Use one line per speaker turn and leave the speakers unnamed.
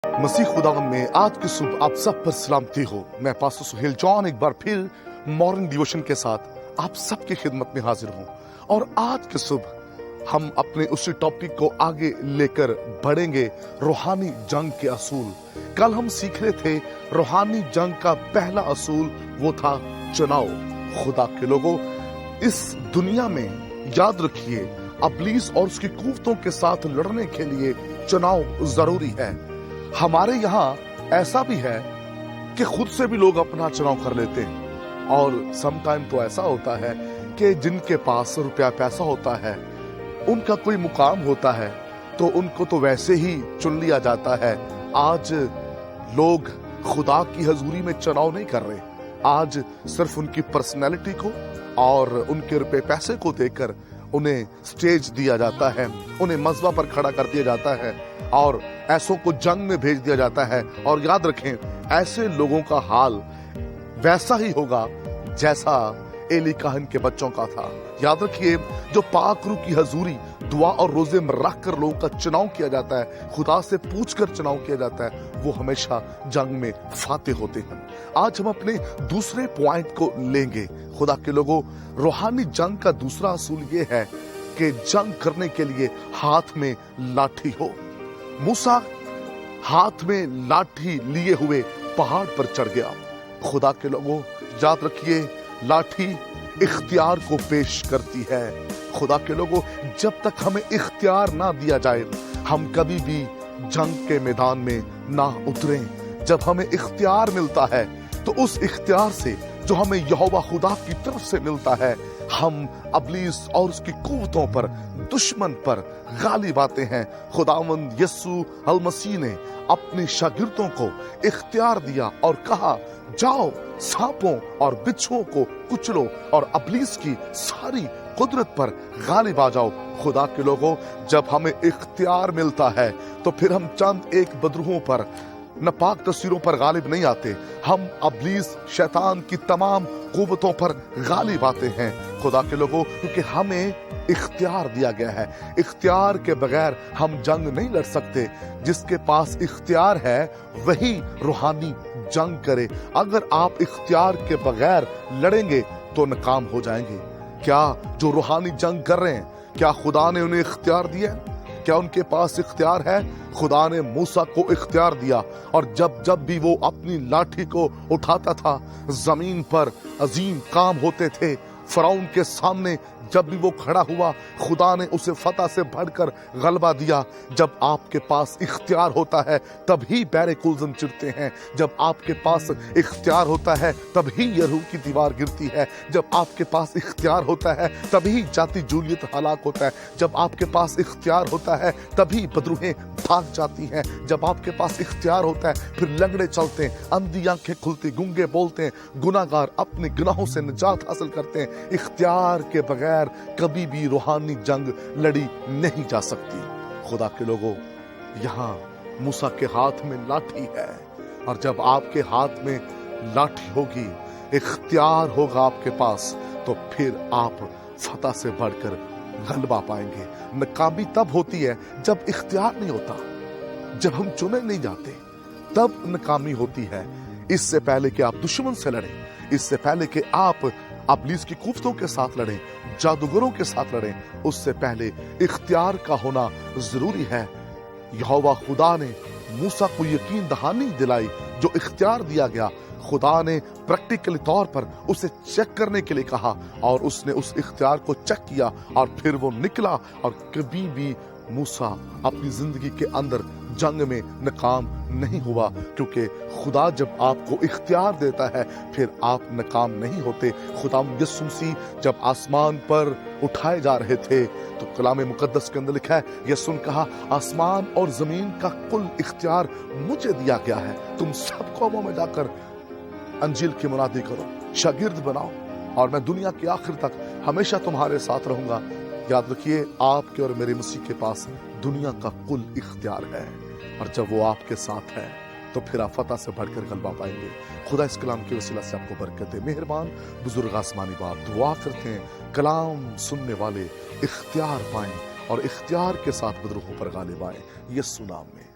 मसीह खुदावंद में आज की सुबह आप सब पर सलामती हो। मैं पास्टर सुहेल जॉन एक बार फिर मॉर्निंग डिवोशन के साथ आप सबकी खिदमत में हाजिर हूँ और आज की सुबह हम अपने उसी टॉपिक को आगे लेकर बढ़ेंगे, रूहानी जंग के असूल। कल हम सीख रहे थे रूहानी जंग का पहला असूल वो था चुनाव। खुदा के लोगों, इस दुनिया में याद रखिए इब्लीस और उसकी कुव्वतों के साथ लड़ने के लिए चुनाव जरूरी है। हमारे यहाँ ऐसा भी है कि खुद से भी लोग अपना चुनाव कर लेते हैं और समटाइम तो ऐसा होता है कि जिनके पास रुपया पैसा होता है, उनका कोई मुकाम होता है तो उनको तो वैसे ही चुन लिया जाता है। आज लोग खुदा की हजूरी में चुनाव नहीं कर रहे, आज सिर्फ उनकी पर्सनैलिटी को और उनके रुपए पैसे को देकर उन्हें स्टेज दिया जाता है, उन्हें मज़बा पर खड़ा कर दिया जाता है और ऐसों को जंग में भेज दिया जाता है। और याद रखें, ऐसे लोगों का हाल वैसा ही होगा जैसा एली काहन के बच्चों का था। याद रखिए, जो पाक रूह की हजूरी दुआ और रोजे में रख कर लोगों का चुनाव किया जाता है, खुदा से पूछकर चुनाव किया जाता है, वो हमेशा जंग में फाते होते हैं। आज हम अपने दूसरे पॉइंट को लेंगे। खुदा के लोगों, रूहानी जंग का दूसरा असूल ये है कि जंग करने के लिए हाथ में लाठी हो। मूसा हाथ में लाठी लिए हुए पहाड़ पर चढ़ गया। खुदा के लोगों, याद रखिए, लाठी इख्तियार को पेश करती है। खुदा के लोगों, जब तक हमें इख्तियार ना दिया जाए, हम कभी भी जंग के मैदान में ना उतरें। जब हमें इख्तियार मिलता है तो उस इख्तियार से जो हमें यहोवा खुदा की तरफ से मिलता है, हम इब्लीस और उसकी कुव्वतों पर, दुश्मन पर गालिब आते हैं। खुदावंद यीशु अल मसीह ने अपने शागिर्दों को इख्तियार दिया और कहा, जाओ सांपों और बिच्छुओं को कुचलो और इब्लीस की सारी कुदरत पर गालिब आ जाओ। खुदा के लोगों, जब हमें इख्तियार मिलता है तो फिर हम चंद एक बदरूहों पर, नापाक तस्वीरों पर गालिब नहीं आते, हम इब्लीस शैतान की तमाम कुव्वतों पर गालिब आते हैं। खुदा के लोगों, क्योंकि हमें इख्तियार दिया गया है। इख्तियार के बगैर हम जंग नहीं लड़ सकते। जिसके पास इख्तियार है वही रूहानी जंग करे। अगर आप इख्तियार के बगैर लड़ेंगे तो नाकाम हो जाएंगे। क्या जो रूहानी जंग कर रहे हैं, क्या खुदा ने उन्हें इख्तियार दिया? क्या उनके पास इख्तियार है? खुदा ने मूसा को इख्तियार दिया और जब जब भी वो अपनी लाठी को उठाता था, जमीन पर अजीम काम होते थे। फराउन के सामने जब भी वो खड़ा हुआ, खुदा ने उसे फतह से बढ़कर गलबा दिया। जब आपके पास इख्तियार होता है तभी बैरे कुलजम चिरते हैं। जब आपके पास इख्तियार होता है तभी यरूह की दीवार गिरती है। जब आपके पास इख्तियार होता है तभी जाति जूलियत हलाक होता है। जब आपके पास इख्तियार होता है तभी बदरूहें भाग जाती हैं। जब आपके पास इख्तियार होता है फिर लंगड़े चलते हैं, अंधी आंखें खुलती, गूंगे बोलते हैं, गुनाहगार अपने गुनाहों से निजात हासिल करते हैं। इख्तियार के बगैर कभी भी रूहानी जंग लड़ी नहीं जा सकती। खुदा के लोगों, यहाँ मूसा के हाथ में लाठी है और जब आपके हाथ में लाठी होगी, इख्तियार होगा आपके पास, तो फिर आप फतह से बढ़कर गलबा पाएंगे। नाकामी तब होती है जब इख्तियार नहीं होता, जब हम चुने नहीं जाते, तब नाकामी होती है। इससे पहले कि आप दुश्मन से लड़ें, इससे पहले कि आप इब्लीस की कुव्वतों के साथ लड़ें, जादूगरों के साथ लड़ें, उससे पहले इख्तियार का होना जरूरी है। यहोवा खुदा ने मूसा को यकीन दहानी दिलाई, जो इख्तियार दिया गया, खुदा ने प्रैक्टिकली तौर पर उसे चेक करने के लिए कहा और उसने उस इख्तियार को चेक किया और फिर वो निकला और कभी भी मूसा अपनी जिंदगी के अंदर जंग में नाकाम नहीं हुआ, क्योंकि खुदा जब आपको इख्तियार देता है फिर आप नाकाम नहीं होते। खुदा यीशु मसीह जब आसमान पर उठाए जा रहे थे तो कलाम मुकद्दस के अंदर लिखा है, यीशु ने कहा, आसमान और जमीन का कुल इख्तियार मुझे दिया गया है, तुम सब कौमों में जाकर अंजील की मुनादी करो, शागिर्द बनाओ और मैं दुनिया के आखिर तक हमेशा तुम्हारे साथ रहूंगा। याद रखिए, आपके और मेरे मसीह के पास दुनिया का कुल इख्तियार है और जब वो आपके साथ है तो फिर आप फतह से बढ़कर गलबा पाएंगे। खुदा इस कलाम के वसीला से आपको बरकत दे। मेहरबान बुजुर्ग आसमानी बाप, दुआ करते हैं कलाम सुनने वाले इख्तियार पाएं और इख्तियार के साथ बदरूहों पर गालिब आए, यीशु नाम में।